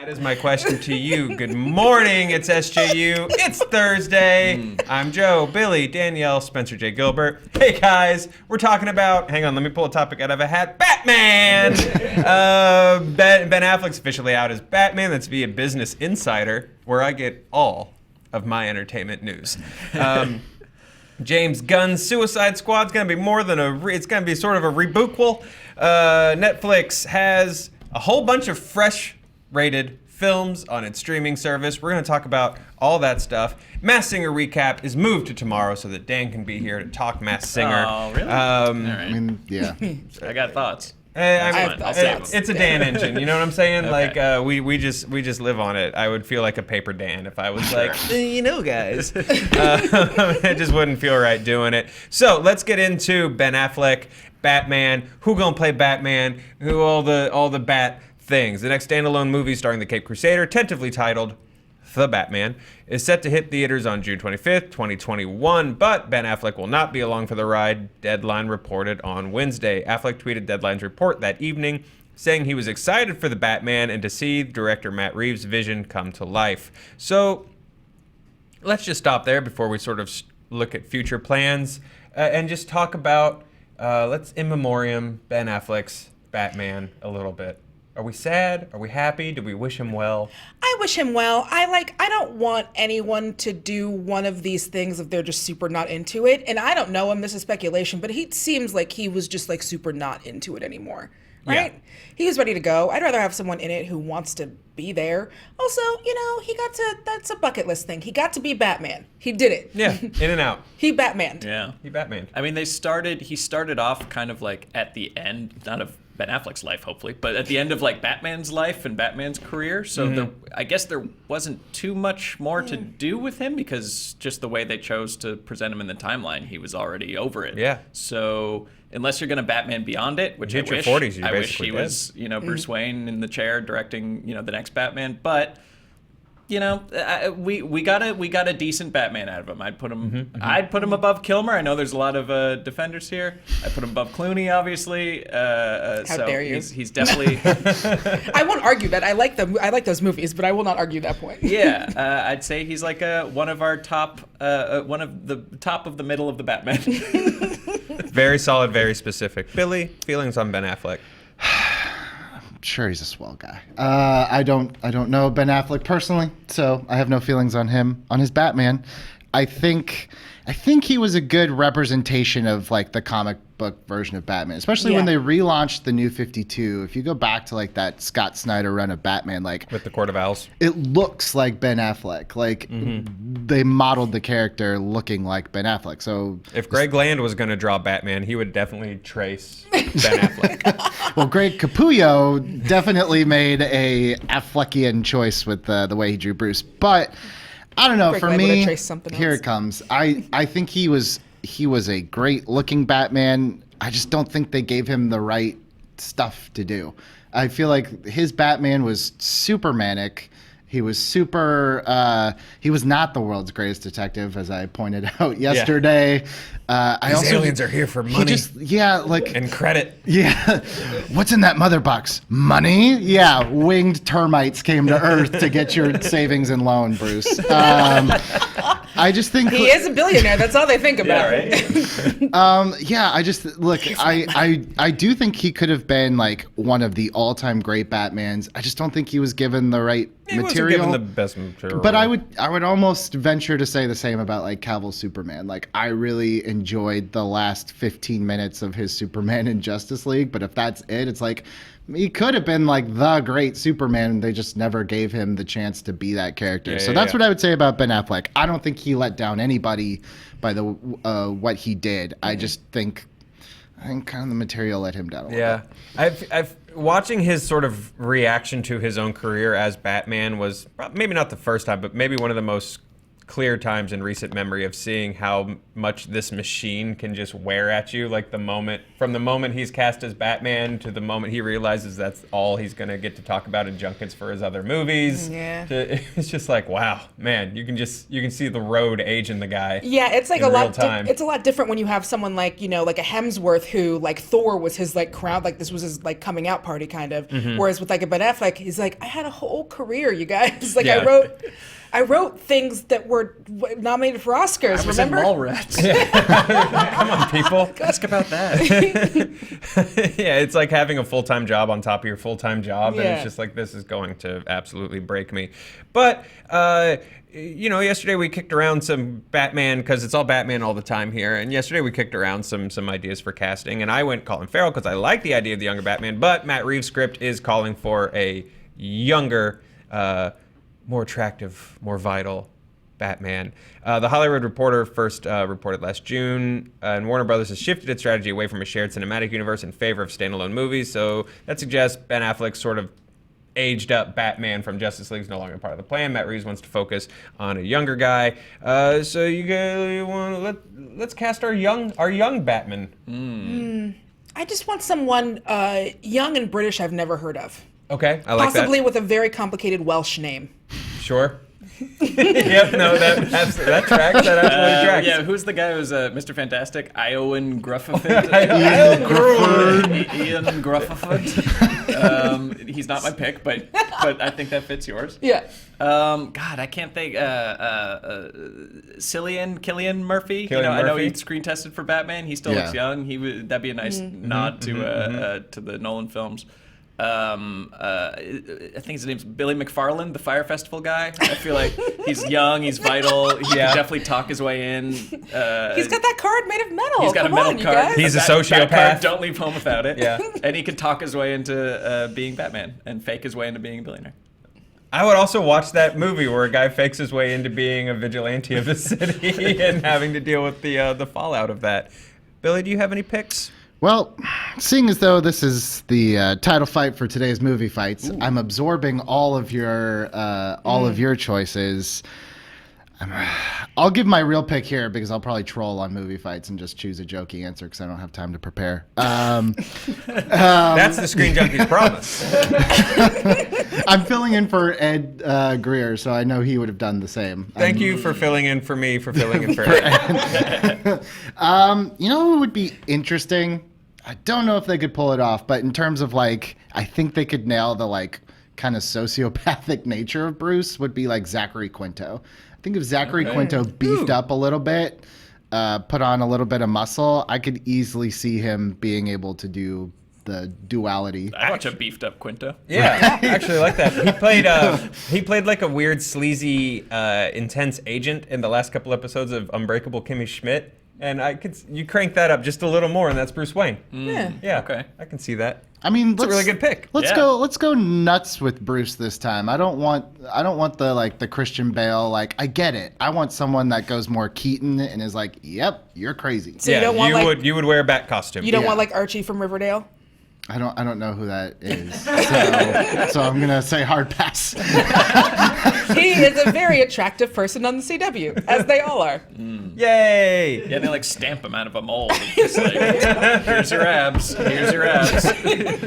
That is my question to you. Good morning. It's SJU. It's Thursday. I'm Joe, Billy, Danielle, Spencer J. Gilbert. Hey, guys. We're talking about, hang on, let me pull a topic out of a hat. Batman! Ben Affleck's officially out as Batman. That's via Business Insider, where I get all of my entertainment news. James Gunn's Suicide Squad's going to be more than it's going to be sort of a rebootquel. Netflix has a whole bunch of fresh-rated films on its streaming service. We're going to talk about all that stuff. Masked Singer recap is moved to tomorrow so that Dan can be here to talk Masked Singer. Oh, really? I mean, yeah. I got thoughts. I'll save them. It's a Dan engine, you know what I'm saying? Okay. Like we just live on it. I would feel like a paper Dan if I was like, you know, guys. It just wouldn't feel right doing it. So let's get into Ben Affleck, Batman. Who gonna play Batman? Who all the Bat things? The next standalone movie starring the Cape Crusader, tentatively titled The Batman, is set to hit theaters on June 25th, 2021, but Ben Affleck will not be along for the ride, Deadline reported on Wednesday. Affleck tweeted Deadline's report that evening, saying he was excited for The Batman and to see director Matt Reeves' vision come to life. So let's just stop there before we sort of look at future plans and just talk about, let's in memoriam Ben Affleck's Batman a little bit. Are we sad? Are we happy? Do we wish him well? I wish him well. I don't want anyone to do one of these things if they're just super not into it. And I don't know him, this is speculation, but he seems like he was just like super not into it anymore. Right? Yeah. He was ready to go. I'd rather have someone in it who wants to be there. Also, you know, that's a bucket list thing. He got to be Batman. He did it. Yeah, in and out. He Batmaned. Yeah. He Batmaned. I mean, he started off kind of like at the end, not of Ben Affleck's life, hopefully, but at the end of like Batman's life and Batman's career. So I guess there wasn't too much more to do with him because just the way they chose to present him in the timeline, he was already over it. Yeah. So unless you're going to Batman beyond it, which you hit your 40s, you're I wish basically he dead. was, you know, Bruce Wayne in the chair directing, you know, the next Batman, but. You know, we got a decent Batman out of him. I'd put him above Kilmer. I know there's a lot of defenders here. I put him above Clooney, obviously. How so dare you? He's definitely. I won't argue that. I like them. I like those movies, but I will not argue that point. Yeah, I'd say he's like one of our top, one of the top of the middle of the Batman. Very solid, very specific. Billy, feelings on Ben Affleck? Sure, he's a swell guy. I don't know Ben Affleck personally, so I have no feelings on him. On his Batman, I think he was a good representation of like the comic book version of Batman, especially when they relaunched the New 52. If you go back to like that Scott Snyder run of Batman, like with the Court of Owls, it looks like Ben Affleck. Like they modeled the character looking like Ben Affleck. So if Greg Land was going to draw Batman, he would definitely trace Ben Affleck. Well, Greg Capullo definitely made a Affleckian choice with the way he drew Bruce, but I don't know. Greg for Land me, traced something here else. it comes. I think he was a great looking Batman. I just don't think they gave him the right stuff to do. I feel like his Batman was super manic. He was super. He was not the world's greatest detective, as I pointed out yesterday. These aliens are here for money. And credit. Yeah. What's in that mother box? Money? Yeah. Winged termites came to Earth to get your savings and loan, Bruce. I just think he is a billionaire. That's all they think about. Yeah, I just look. I do think he could have been like one of the all-time great Batmans. I just don't think he was given the right material. Wasn't given the best material. But I would almost venture to say the same about like Cavill's Superman. Like I really enjoyed the last 15 minutes of his Superman in Justice League. But if that's it, it's like he could have been like the great Superman. They just never gave him the chance to be that character. So that's what I would say about Ben Affleck. I don't think he let down anybody by the what he did. I just think kind of the material let him down a little bit. I've watching his sort of reaction to his own career as Batman was maybe not the first time, but maybe one of the most clear times in recent memory of seeing how much this machine can just wear at you. Like from the moment he's cast as Batman to the moment he realizes that's all he's gonna get to talk about in junkets for his other movies. Yeah. It's just like, wow, man, you can see the road aging the guy. Yeah, it's like in a real lot. time. It's a lot different when you have someone like like a Hemsworth who like Thor was his like crown, like this was his like coming out party kind of. Whereas with like a Ben Affleck, he's like, I had a whole career, you guys. Like Yeah. I wrote things that were nominated for Oscars. I was remember? in Mallrats. Come on, people. Ask about that. Yeah, it's like having a full-time job on top of your full-time job, and Yeah. it's just like, this is going to absolutely break me. But yesterday we kicked around some Batman, because it's all Batman all the time here, and yesterday we kicked around some ideas for casting, and I went Colin Farrell because I like the idea of the younger Batman, but Matt Reeves' script is calling for a younger, more attractive, more vital Batman. The Hollywood Reporter first reported last June, and Warner Brothers has shifted its strategy away from a shared cinematic universe in favor of standalone movies. So that suggests Ben Affleck's sort of aged up Batman from Justice League is no longer part of the plan. Matt Reeves wants to focus on a younger guy. So let's cast our young Batman. I just want someone young and British I've never heard of. Okay, I like Possibly that. with a very complicated Welsh name. Sure. Yep, no, that tracks. That absolutely tracks. Yeah, who's the guy who's Mr. Fantastic? Iowan Gruffaford. Ian Gruffaford. He's not my pick, but I think that fits yours. Yeah. God, I can't think. Cillian Murphy. I know Murphy. he screen tested for Batman. He still looks young. That'd be a nice nod to the Nolan films. I think his name's Billy McFarland, the Fire Festival guy. I feel like he's young, he's vital. He can definitely talk his way in. He's got that card made of metal. He's got Come a metal on, you card. guys. He's a That sociopath. card, don't leave home without it. Yeah. And he can talk his way into being Batman and fake his way into being a billionaire. I would also watch that movie where a guy fakes his way into being a vigilante of the city and having to deal with the fallout of that. Billy, do you have any picks? Well, seeing as though this is the title fight for today's movie fights, I'm absorbing all of your choices. I'll give my real pick here because I'll probably troll on movie fights and just choose a jokey answer because I don't have time to prepare. That's the Screen Junkies promise. I'm filling in for Ed Greer, so I know he would have done the same. Thank you for filling in for me, for filling in for Ed. You know what would be interesting? I don't know if they could pull it off, but in terms of I think they could nail the kind of sociopathic nature of Bruce would be like Zachary Quinto. I think if Zachary Quinto beefed up a little bit, put on a little bit of muscle, I could easily see him being able to do the duality. I watch a beefed up Quinto. Yeah, I actually like that. He played like a weird, sleazy, intense agent in the last couple episodes of Unbreakable Kimmy Schmidt. And you crank that up just a little more, and that's Bruce Wayne. Yeah. Yeah, Okay. I can see that. I mean, It's a really good pick. Let's go nuts with Bruce this time. I don't want the Christian Bale. I get it. I want someone that goes more Keaton and is like, "Yep, you're crazy." So you don't want you would wear a bat costume. You don't want like Archie from Riverdale? I don't know who that is. So I'm gonna say hard pass. He is a very attractive person on the CW, as they all are. Yay! Yeah, they stamp him out of a mold. It's just here's your abs. Here's your abs.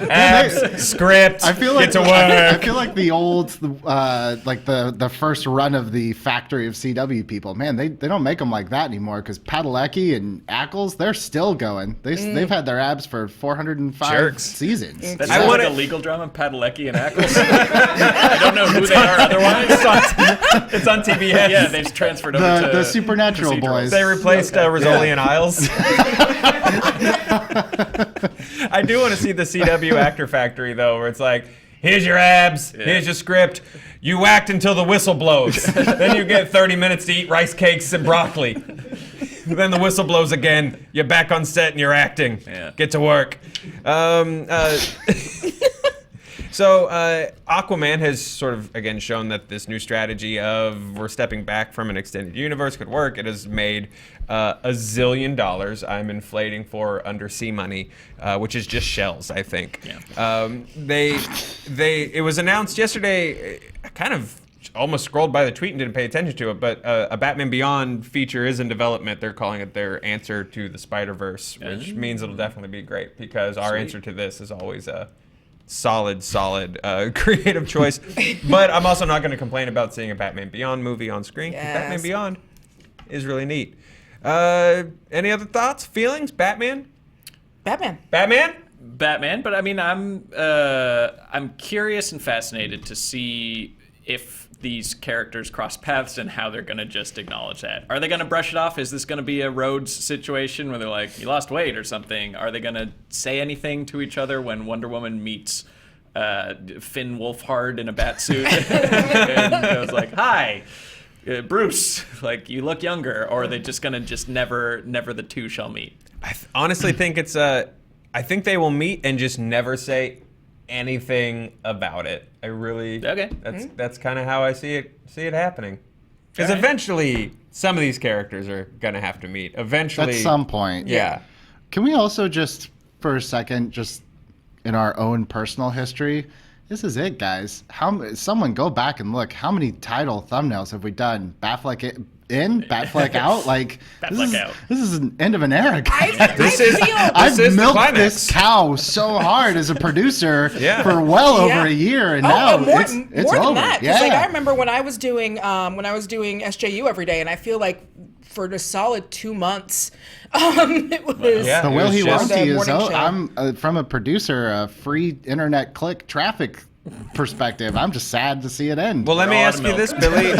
Abs, script, I feel like get to work. I feel like the old, the first run of the factory of CW people. Man, they don't make them like that anymore because Padalecki and Ackles, they're still going. They've had their abs for 405 Jerks. seasons. That I sounds like wanna- a legal drama, Padalecki and Ackles. I don't know who they are otherwise. It's on TBS. Yeah, they've transferred over to The Supernatural procedurals. boys. They replaced Rizzoli and Isles. I do want to see the CW Actor Factory, though, where it's like, here's your abs, here's your script. You act until the whistle blows. Then you get 30 minutes to eat rice cakes and broccoli. Then the whistle blows again. You're back on set and you're acting. Yeah. Get to work. So Aquaman has sort of, again, shown that this new strategy of we're stepping back from an extended universe could work. It has made $1 zillion. I'm inflating for undersea money, which is just shells, I think. Yeah. It was announced yesterday, kind of almost scrolled by the tweet and didn't pay attention to it, but a Batman Beyond feature is in development. They're calling it their answer to the Spider-Verse, which means it'll definitely be great because our answer to this is always a solid creative choice. But I'm also not going to complain about seeing a Batman Beyond movie on screen. Yes. Batman Beyond is really neat. Any other thoughts, feelings? Batman? Batman. Batman, but I mean, I'm curious and fascinated to see if these characters cross paths and how they're going to just acknowledge that. Are they going to brush it off? Is this going to be a Rhodes situation where they're like, you lost weight or something? Are they going to say anything to each other when Wonder Woman meets Finn Wolfhard in a bat suit and goes like, hi, Bruce, like, you look younger? Or are they just going to never the two shall meet? I honestly think it's I think they will meet and just never say anything about it. I really That's kind of how I see it happening. Because eventually some of these characters are gonna have to meet. Eventually, at some point. Yeah. Can we also just for a second, just in our own personal history, this is it, guys. Someone go back and look. How many title thumbnails have we done? Batfleck in, Batfleck out. Like this is an end of an era, guys. I've milked this cow so hard as a producer for well over a year, and now it's more over. Than that. Yeah. Like, I remember when I was doing SJU every day, and I feel like for a solid 2 months, it was. The Will He Won't He is. morning show. I'm from a producer, a free internet click traffic perspective. I'm just sad to see it end. Well, let me ask you this, Billy.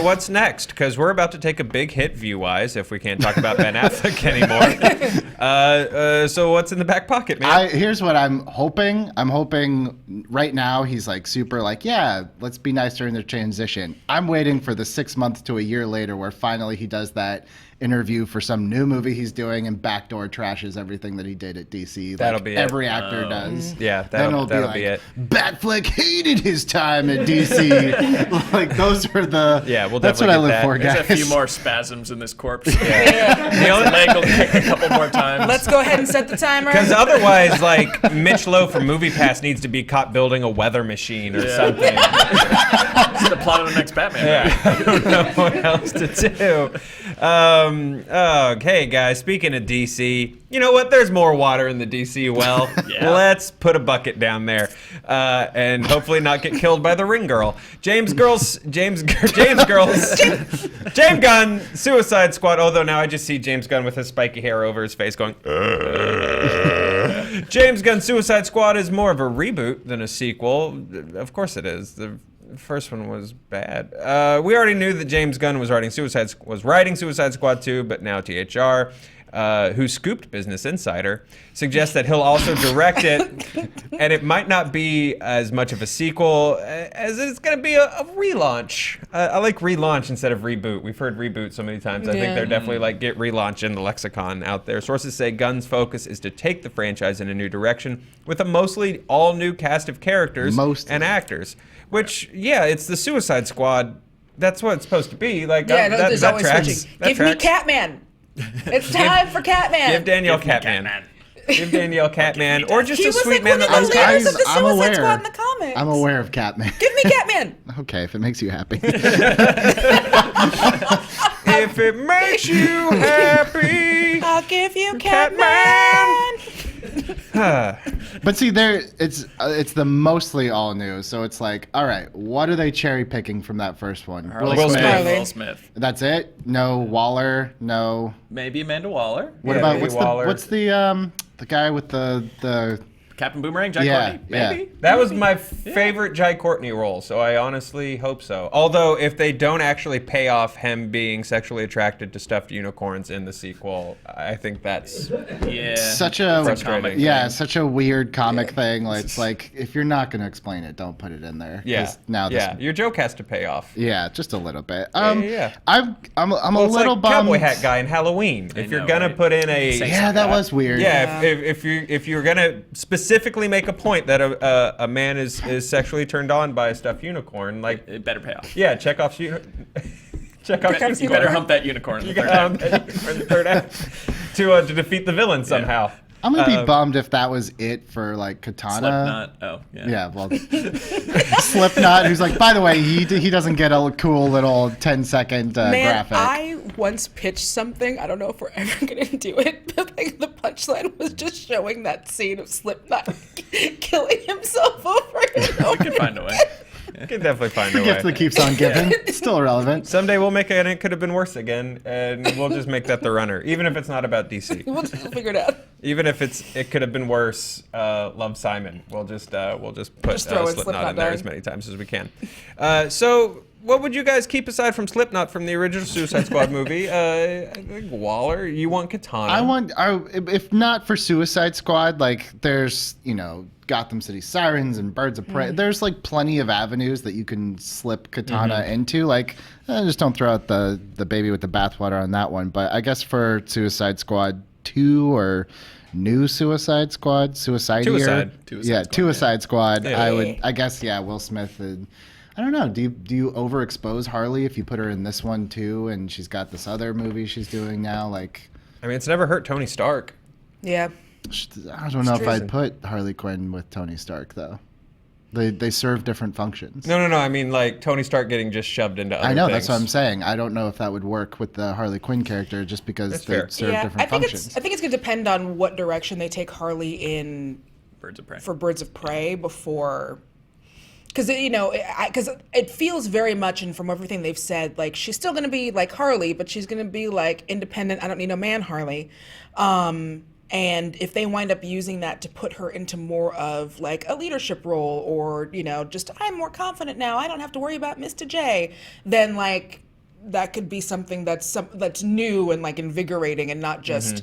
What's next? Because we're about to take a big hit view-wise if we can't talk about Ben Affleck anymore. So what's in the back pocket, man? Here's what I'm hoping. I'm hoping right now he's like super like, yeah, let's be nice during the transition. I'm waiting for the 6 months to a year later where finally he does that interview for some new movie he's doing and backdoor trashes everything that he did at DC. That'll be every actor does. Yeah, that'll be it. Batfleck hated his time at DC. Like those are the. Yeah, we'll that's what definitely I live for, guys. There's a few more spasms in this corpse. The only leg will kick a couple more times. Let's go ahead and set the timer. Because otherwise, like, Mitch Lowe from MoviePass needs to be caught building a weather machine or something. It's the plot of the next Batman. Yeah, I don't know what else to do. Okay, guys, speaking of DC, you know what? There's more water in the DC well. Let's put a bucket down there and hopefully not get killed by the ring girl. James Gunn, Suicide Squad. Although now I just see James Gunn with his spiky hair over his face going, James Gunn Suicide Squad is more of a reboot than a sequel. Of course it is. The first one was bad. We already knew that James Gunn was writing Suicide Squad 2, but now THR, who scooped Business Insider, suggests that he'll also direct it, and it might not be as much of a sequel as it's going to be a relaunch. I like relaunch instead of reboot. We've heard reboot so many times. I think they're definitely like get relaunch in the lexicon out there. Sources say Gunn's focus is to take the franchise in a new direction with a mostly all-new cast of characters and actors. Which, it's the Suicide Squad. That's what it's supposed to be. Like, there's that always tracks. switching. Give me Catman. It's time for Catman. Give Danielle Catman. Give Danielle Catman, or just a sweet man that loves loves Catman. cats. Of the Suicide Squad in the comics. I'm aware of Catman. Give me Catman. Okay, if it makes you happy. If it makes you happy, I'll give you Catman. But see, it's the mostly all new, so it's like, all right, what are they cherry picking from that first one? Will Smith. That's it. No Waller. No. Maybe Amanda Waller. What about what's the guy with the Captain Boomerang, Jai Courtney. Maybe. That was my favorite Jai Courtney role, so I honestly hope so. Although, if they don't actually pay off him being sexually attracted to stuffed unicorns in the sequel, I think that's such a frustrating. Such a weird comic thing. Like, it's like, if you're not going to explain it, don't put it in there. Your joke has to pay off. Yeah, just a little bit. I'm a little like bummed. Cowboy hat guy in Halloween. If you're gonna put in a that was weird. If you're gonna specifically make a point that a man is sexually turned on by a stuffed unicorn, like, it better pay off. Yeah, Chekhov's You better hump that unicorn in the third act. to defeat the villain somehow. I'm gonna be bummed if that was it for like Katana. Slipknot. Oh, yeah. Yeah, well, Slipknot, who's like, by the way, he doesn't get a cool little 10-second Man, graphic. I once pitched something. I don't know if we're ever gonna do it, but like the punchline was just showing that scene of Slipknot killing himself over and over. We can find a way. You can definitely find a The gift way. that keeps on giving. It's still relevant. Someday we'll make it, and it could have been worse again, and we'll just make that the runner, even if it's not about DC. We'll figure it out. Even if it could have been worse. Love Simon. We'll just put Just throw in Slipknot Slipknot in there down. as many times as we can. So, what would you guys keep aside from Slipknot from the original Suicide Squad movie? I think Waller. You want Katana? If not for Suicide Squad, like there's Gotham City Sirens and Birds of Prey. There's like plenty of avenues that you can slip Katana into. Like, just don't throw out the baby with the bathwater on that one. But I guess for Suicide Squad 2 or new Suicide Squad, Suicide. Suicide Squad. Yeah. I guess Will Smith. I don't know. Do you overexpose Harley if you put her in this one too, and she's got this other movie she's doing now? Like, I mean, it's never hurt Tony Stark. Yeah. I don't know if I'd put Harley Quinn with Tony Stark though. They serve different functions. No. I mean, like Tony Stark getting just shoved into other I know, things. that's what I'm saying. I don't know if that would work with the Harley Quinn character just because That's they fair. serve different functions. I think it's gonna depend on what direction they take Harley in Birds of Prey. for Birds of Prey before. Because it feels very much, and from everything they've said, like she's still gonna be like Harley, but she's gonna be like independent. I don't need no man Harley. And if they wind up using that to put her into more of like a leadership role, or just I'm more confident now, I don't have to worry about Mr. J, then like that could be something that's new and like invigorating, and not just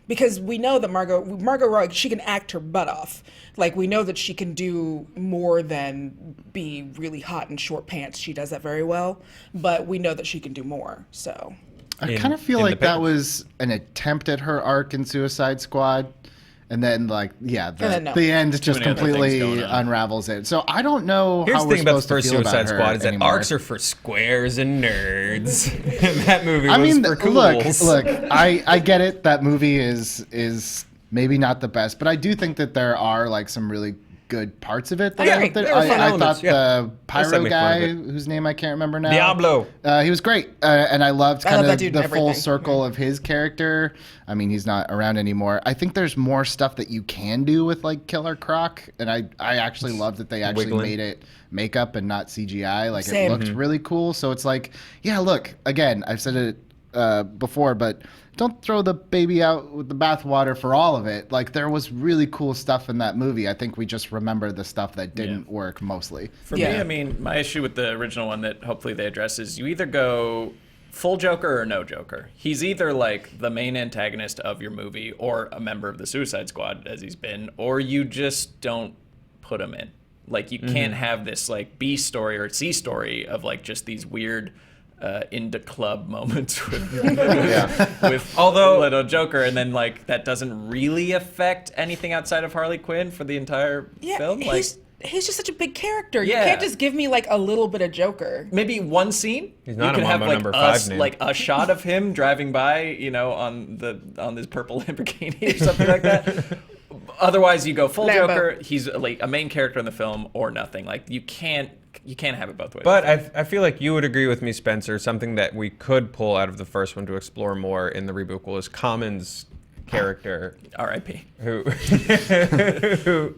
because we know that Margot Robbie, she can act her butt off. Like we know that she can do more than be really hot in short pants. She does that very well, but we know that she can do more. So I kind of feel in like the that was an attempt at her arc in Suicide Squad. And then, the end just many other things completely going on. unravels it. So I don't know Here's how the we're thing about the supposed to first feel about Suicide her Squad is that anymore. arcs are for squares and nerds. And that movie was I mean, for cools. look. I get it. That movie is maybe not the best, but I do think that there are like some really good parts of it. That Yeah, there are fun I elements, thought yeah. the Let's not pyro make fun guy, of it. whose name I can't remember now, Diablo. he was great, and I loved I kind love that of dude the in full everything. circle of his character. I mean, he's not around anymore. I think there's more stuff that you can do with like Killer Croc, and I actually love that they actually Wiggling. made it makeup and not CGI. Like Same. it looked really cool. So it's like, yeah, look, again, I've said it before, but don't throw the baby out with the bathwater for all of it. Like there was really cool stuff in that movie. I think we just remember the stuff that didn't work mostly. For me, I mean, my issue with the original one that hopefully they address is you either go full Joker or no Joker. He's either like the main antagonist of your movie or a member of the Suicide Squad, as he's been, or you just don't put him in. Like you can't have this like B story or C story of like just these weird into club moments with Although- little Joker, and then like that doesn't really affect anything outside of Harley Quinn for the entire film. Like he's just such a big character. Yeah. You can't just give me like a little bit of Joker. maybe one scene. He's not you a could have Mambo like number 5 name. like a shot of him driving by, on this purple Lamborghini or something like that. Otherwise, you go full Lambo. Joker. He's like a main character in the film or nothing. Like you can't have it both ways. But I feel like you would agree with me, Spencer. Something that we could pull out of the first one to explore more in the reboot is Common's character, R.I.P. who I forget his name,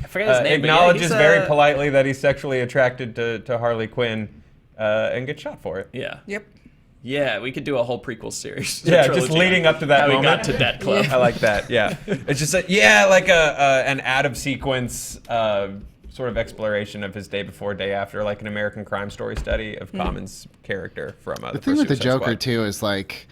but yeah, acknowledges he's, very politely that he's sexually attracted to Harley Quinn, and gets shot for it. Yeah. Yep. Yeah, we could do a whole prequel series. Yeah, trilogy just leading on up to that how moment. we got to that club. I like that. Yeah, it's just like an out of sequence sort of exploration of his day before, day after, like an American Crime Story study of Common's character from The thing with the Joker Squad. too is like,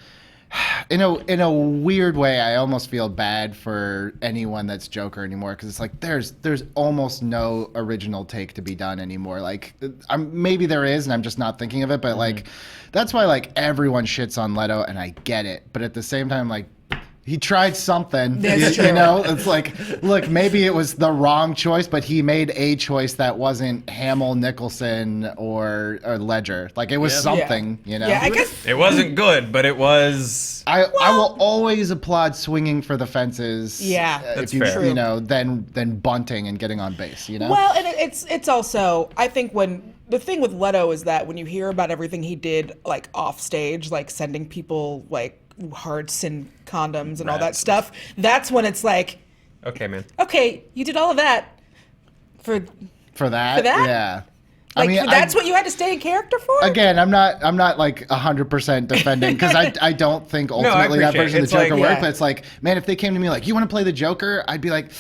in a weird way, I almost feel bad for anyone that's Joker anymore, because it's like there's almost no original take to be done anymore. Like maybe there is, and I'm just not thinking of it. But like that's why like everyone shits on Leto, and I get it. But at the same time, like He tried something. That's You true. know, it's like, look, maybe it was the wrong choice, but he made a choice that wasn't Hamill, Nicholson, or Ledger. Like, it was something, you know? Yeah, I guess. It wasn't good, but it was. I will always applaud swinging for the fences. Yeah, that's if you, fair. you know, than bunting and getting on base, you know? Well, and it's also, I think when the thing with Leto is that when you hear about everything he did like off stage, like sending people like hearts and condoms and all that stuff, that's when it's like, Okay, man. okay, you did all of that for For that? For that? Yeah. like that's what you had to stay in character for? Again, I'm not like 100% defending because I don't think ultimately that appreciate it. version of It's the Joker like- worked. Yeah. But it's like, man, if they came to me like, you want to play the Joker? I'd be like,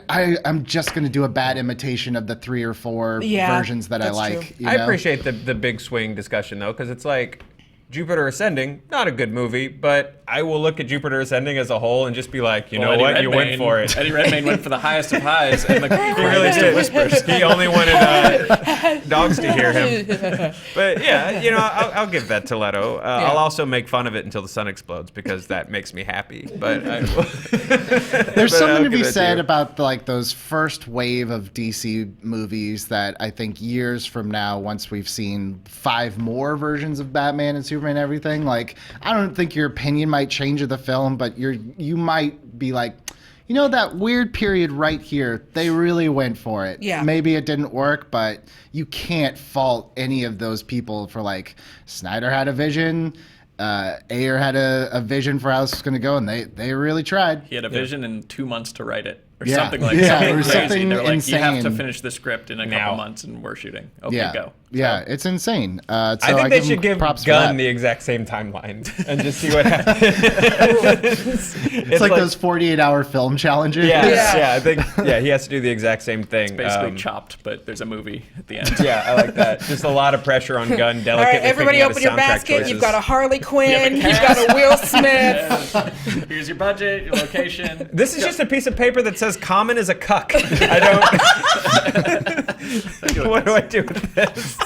I'm just going to do a bad imitation of the 3 or 4 Yeah, versions that I that's like. true. You I know? appreciate the big swing discussion though, because it's like Jupiter Ascending, not a good movie, but I will look at Jupiter Ascending as a whole and just be like, you know Eddie what, you went Redmayne- for it. Eddie Redmayne went for the highest of highs and the He really did. Whispers. He only wanted dogs to hear him. But yeah, you know, I'll give that to Leto. I'll also make fun of it until the sun explodes because that makes me happy. But I will. There's But something I'll to give be it said you. about like those first wave of DC movies that I think years from now, once we've seen 5 more versions of Batman and Superman and everything, like I don't think your opinion might change of the film, but you might be like, you know, that weird period right here, they really went for it. Yeah. Maybe it didn't work, but you can't fault any of those people for like Snyder had a vision. Ayer had a vision for how this was going to go, and they really tried. He had a vision and 2 months to write it, or Yeah. something like Yeah, something or crazy. something They're like, you have to insane. finish the script in a Now. couple months, and we're shooting. Okay, Yeah, go. yeah, it's insane. So I think they give should him give props for Gunn that. the exact same timeline and just see what happens. It's like those 48-hour film challenges. Yeah, I think he has to do the exact same thing. Basically chopped, but there's a movie at the end. Yeah, I like that. Just a lot of pressure on Gunn. All Delicately right, everybody picking out open his your soundtrack basket. choices. You've got a Harley Quinn. You You've have got a Will Smith. Here's your budget, your location. This is just a piece of paper that says "Common is a cuck." I don't. What do I do with this?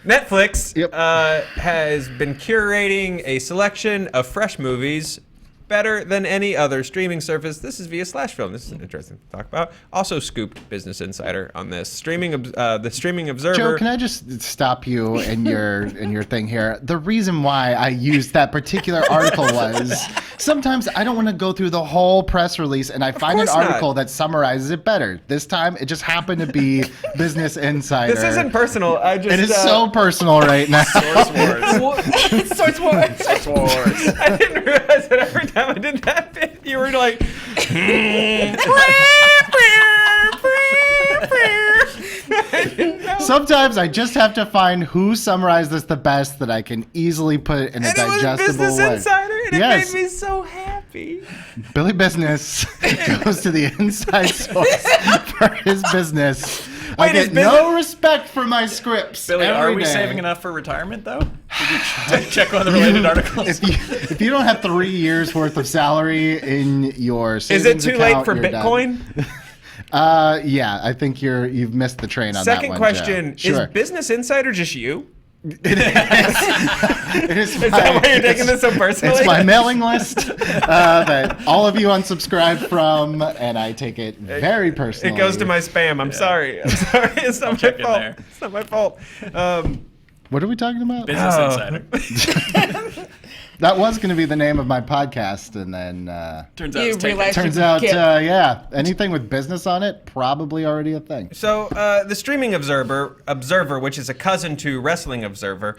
Netflix Yep. has been curating a selection of fresh movies better than any other streaming service. This is via Slash Film. This is interesting to talk about. Also scooped Business Insider on this. The Streaming Observer. Joe, can I just stop you in your thing here? The reason why I used that particular article was sometimes I don't want to go through the whole press release and I find an course not. article that summarizes it better. This time it just happened to be Business Insider. This isn't personal. I just. It is so personal right now. Source Wars. Source Wars. Source Wars. I didn't realize that every time I did that bit, you were like. Sometimes I just have to find who summarized this the best that I can easily put in a And it was digestible Business way. Insider, and Yes. it made me so happy. Billy Business goes to the inside source for his business. I Wait, is get no respect for my scripts. Billy, are every we day. saving enough for retirement, though? Did you check one of the related articles? If you don't have 3 years worth of salary in your Is savings it too late account, for you're done. Bitcoin? Yeah, I think you've missed the train on that Second one. question: Joe. Sure. Is Business Insider just you? It is Is that why you're taking this so personally? It's my mailing list that all of you unsubscribe from, and I take it very personally. It goes to my spam. I'm sorry. I'm sorry. It's not my check in fault. there. It's not my fault. What are we talking about? Business Oh. Insider. That was going to be the name of my podcast, and then Turns out You it's taken. realize- turns You out, can't- yeah, anything with business on it, probably already a thing. So the Streaming Observer, which is a cousin to Wrestling Observer,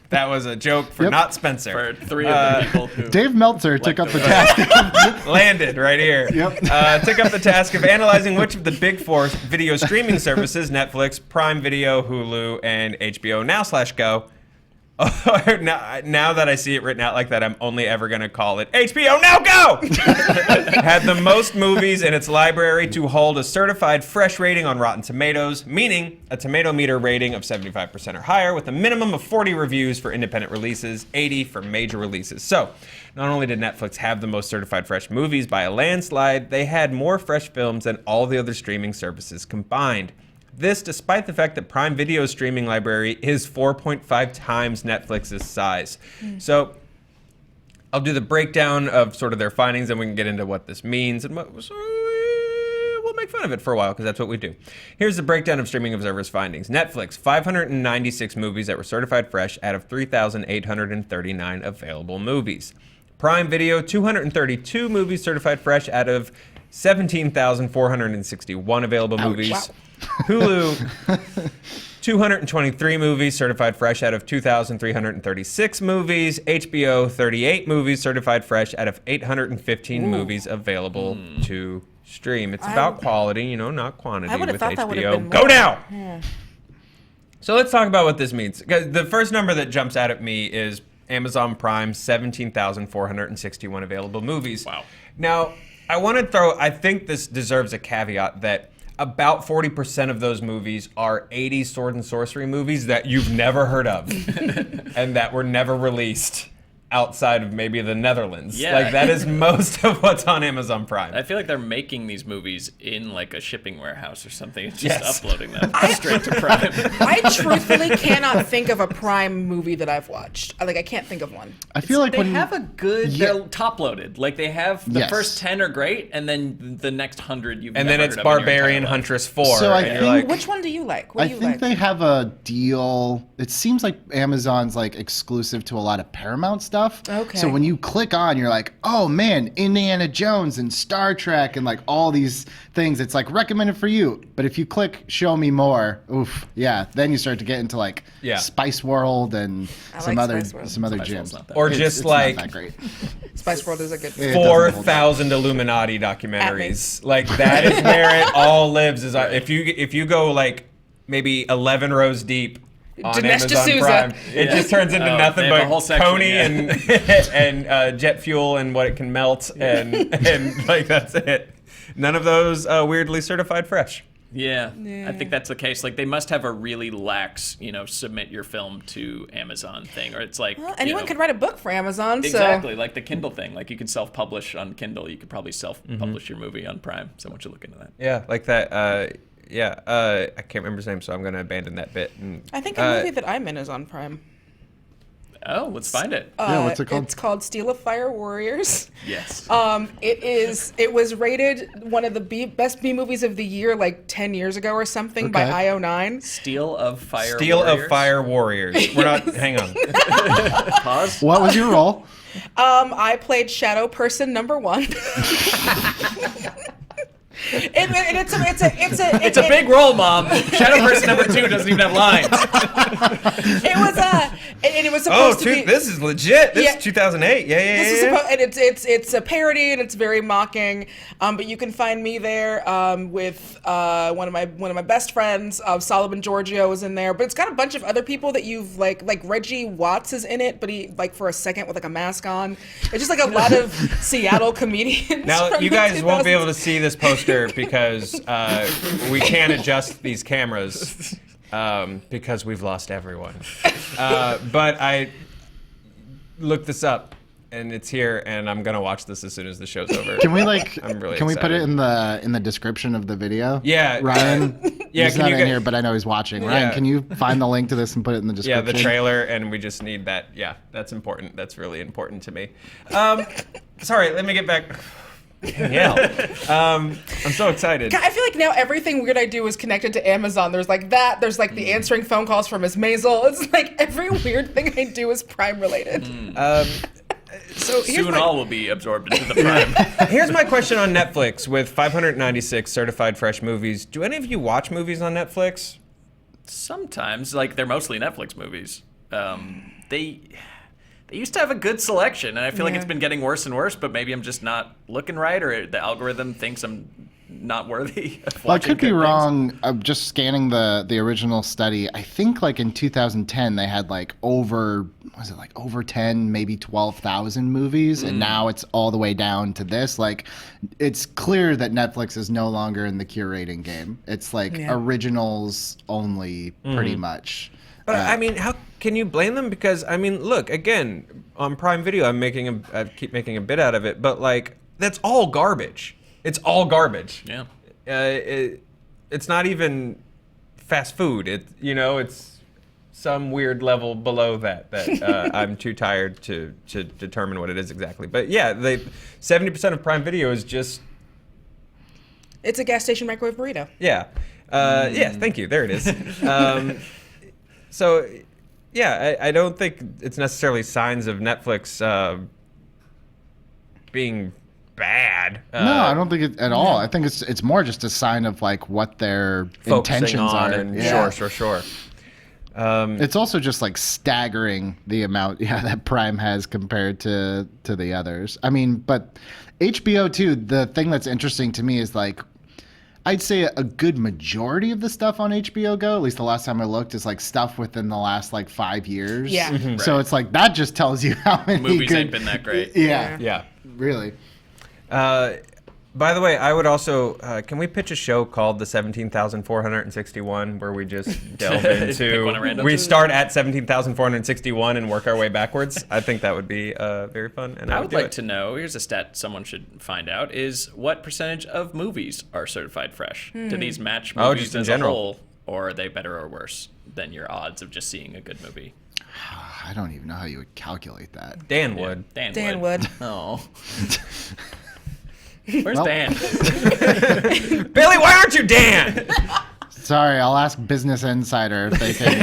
that was a joke for Yep. not Spencer. For 3 of the people who. Dave Meltzer took up the the task. Landed right here. Yep. Took up the task of analyzing which of the big 4 video streaming services, Netflix, Prime Video, Hulu, and HBO Now/Go. Now that I see it written out like that, I'm only ever going to call it HBO Now Go! Had the most movies in its library to hold a certified fresh rating on Rotten Tomatoes, meaning a tomato meter rating of 75% or higher, with a minimum of 40 reviews for independent releases, 80 for major releases. So, not only did Netflix have the most certified fresh movies by a landslide, they had more fresh films than all the other streaming services combined. This despite the fact that Prime Video's streaming library is 4.5 times Netflix's size. So I'll do the breakdown of sort of their findings, and we can get into what this means, and we'll make fun of it for a while because that's what we do. Here's the breakdown of Streaming Observer's findings. Netflix, 596 movies that were certified fresh out of 3,839 available movies. Prime Video, 232 movies certified fresh out of 17,461 available movies. Wow. Hulu, 223 movies certified fresh out of 2,336 movies. HBO, 38 movies certified fresh out of 815 movies available to stream. It's about quality, not quantity. I would have with thought that would have HBO. been Go more. now! Yeah. So let's talk about what this means. The first number that jumps out at me is Amazon Prime, 17,461 available movies. Wow. Now, I think this deserves a caveat that about 40% of those movies are 80s sword and sorcery movies that you've never heard of and that were never released outside of maybe the Netherlands. Yeah. Like, that is most of what's on Amazon Prime. I feel like they're making these movies in like a shipping warehouse or something. It's just Yes. uploading them straight to Prime. I truthfully cannot think of a Prime movie that I've watched. I can't think of one. I feel like They when have a good. Yeah. They're top loaded. Like they have the Yes. first 10 are great, and then the next 100 you've And never then it's heard of in your Barbarian entire life. Huntress 4. So I and you're think- like, Which one do you like? What I do you think like? they have a deal. It seems like Amazon's like exclusive to a lot of Paramount stuff. Okay. So when you click on, you're like, oh man, Indiana Jones and Star Trek and like all these things. It's like recommended for you. But if you click show me more, oof, yeah, then you start to get into like Yeah. Spice World and I some like other Spice World. some other Spice World's gyms. not that or It's- just it's like not that great. Spice World is a good. Yeah. It doesn't hold up. 4,000 Illuminati documentaries. Like, that is where it all lives. Is if you go like maybe 11 rows deep on Dinesh Amazon D'Souza. Prime, it just turns into Oh, nothing they have a but whole section, Coney yeah. and jet fuel and what it can melt and like that's it. None of those weirdly certified fresh. Yeah, Yeah. I think that's the case. Like they must have a really lax, submit your film to Amazon thing, or it's like Well, anyone could write a book for Amazon. exactly like the Kindle thing. Like you can self-publish on Kindle. You could probably self-publish your movie on Prime. Someone should look into that. Yeah, like that. I can't remember his name, so I'm going to abandon that bit. And, So I think a movie that I'm in is on Prime. Oh, let's find it. Yeah, what's it called? It's called Steel of Fire Warriors. Yes. It was rated one of the best B movies of the year like 10 years ago or something by Okay. IO9. Steel of Fire. Steel Warriors. of Fire Warriors. We're not. Hang on. Pause. What was your role? I played Shadow Person number 1. And It's a big role, Mom. Shadow Person number 2 doesn't even have lines. It was and it was Oh, supposed to be. this is legit. This Yeah. is 2008. Yeah. This is and it's a parody and it's very mocking. But you can find me there with one of my best friends. Solomon Giorgio is in there, but it's got a bunch of other people that you've like Reggie Watts is in it, but he like for a second with like a mask on. It's just like a lot of Seattle comedians. Now, from you the guys won't be 2000s. able to see this poster because we can't adjust these cameras because we've lost everyone. But I looked this up, and it's here, and I'm gonna watch this as soon as the show's over. Can we like? I'm really can we put it excited. in the description of the video? Yeah, Ryan. yeah, he's can not you in get- here, but I know he's watching. Ryan, Yeah. can you find the link to this and put it in the Yeah, description? the trailer, and we just need that. Yeah, that's important. That's really important to me. Sorry, let me get back. Danielle. I'm so excited. I feel like now everything weird I do is connected to Amazon. There's like that. There's like the answering phone calls from Miss Maisel. It's like every weird thing I do is Prime related. So here's Soon my, all will be absorbed into the Prime. Here's my question on Netflix with 596 certified fresh movies. Do any of you watch movies on Netflix? Sometimes, like they're mostly Netflix movies. They used to have a good selection, and I feel like Yeah. it's been getting worse and worse. But maybe I'm just not looking right, or the algorithm thinks I'm not worthy of Well, I watching could be good things. wrong. I'm just scanning the original study. I think like in 2010 they had like over 10, maybe 12,000 movies, and now it's all the way down to this. Like, it's clear that Netflix is no longer in the curating game. It's like Yeah. originals only, pretty much. But I mean, how can you blame them? Because I mean, look, again, on Prime Video, I keep making a bit out of it, but like that's all garbage. It's all garbage. Yeah. It's not even fast food. It's some weird level below that I'm too tired to determine what it is exactly. But yeah, 70% of Prime Video is just... It's a gas station microwave burrito. Yeah. Yeah, thank you. There it is. So, yeah, I don't think it's necessarily signs of Netflix being bad. No, I don't think it at all. I think it's more just a sign of like what their intentions are. And sure. It's also just like staggering the amount that Prime has compared to the others. I mean, but HBO too, the thing that's interesting to me is like I'd say a good majority of the stuff on HBO Go, at least the last time I looked, is like stuff within the last like 5 years. Yeah. Mm-hmm. So it's like that just tells you how many Movies ain't been that great. Yeah. Really. By the way, I would also, can we pitch a show called The 17,461 where we just delve Pick one at into, random? we start at 17,461 and work our way backwards? I think that would be very fun. And I I would do like it. to know, here's a stat someone should find out, is what percentage of movies are certified fresh? Do these match movies just in as general. a whole, or are they better or worse than your odds of just seeing a good movie? I don't even know how you would calculate that. Dan would. Dan would. Oh. Where's Dan? Billy, why aren't you Dan? Sorry, I'll ask Business Insider if they can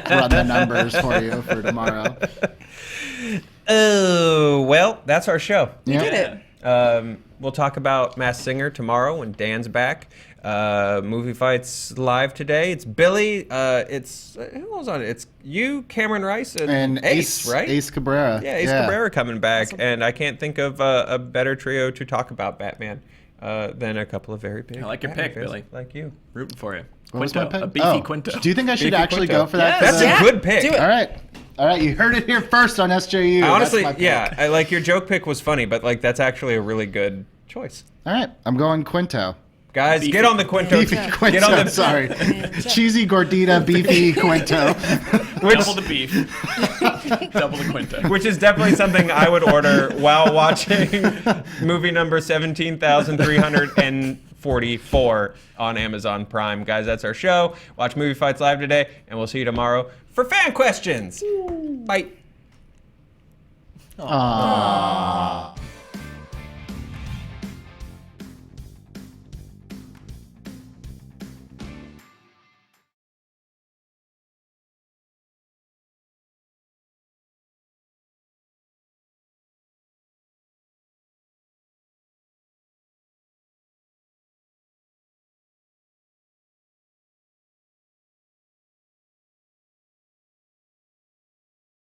run the numbers for you for tomorrow. Oh, well, that's our show. Yeah. Did it. We'll talk about Masked Singer tomorrow when Dan's back. Movie Fights live today. It's Billy. It's who was on it? It's you, Cameron Rice, and Ace, right? Ace Cabrera. Yeah, Ace Cabrera coming back, and I can't think of a better trio to talk about Batman than a couple of very big. I like your Batman pick, fans Billy. Like you. Rooting for you. What was my Quinto, pick? a beefy Quinto. Do you think I should Beefy actually Quinto. go for that? Yes. That's a good pick. Do it. All right, you heard it here first on SJU. I honestly, That's my pick. yeah, I like your joke pick was funny, but like that's actually a really good choice. All right, I'm going Quinto. Guys, Beefy. get on the Quinto. Beefy Quinto. Get on the Sorry, cheesy gordita, beefy Quinto. Double the beef. Double the Quinto. Which is definitely something I would order while watching movie number 17,344 on Amazon Prime. Guys, that's our show. Watch Movie Fights live today, and we'll see you tomorrow for fan questions. Bye. Aww.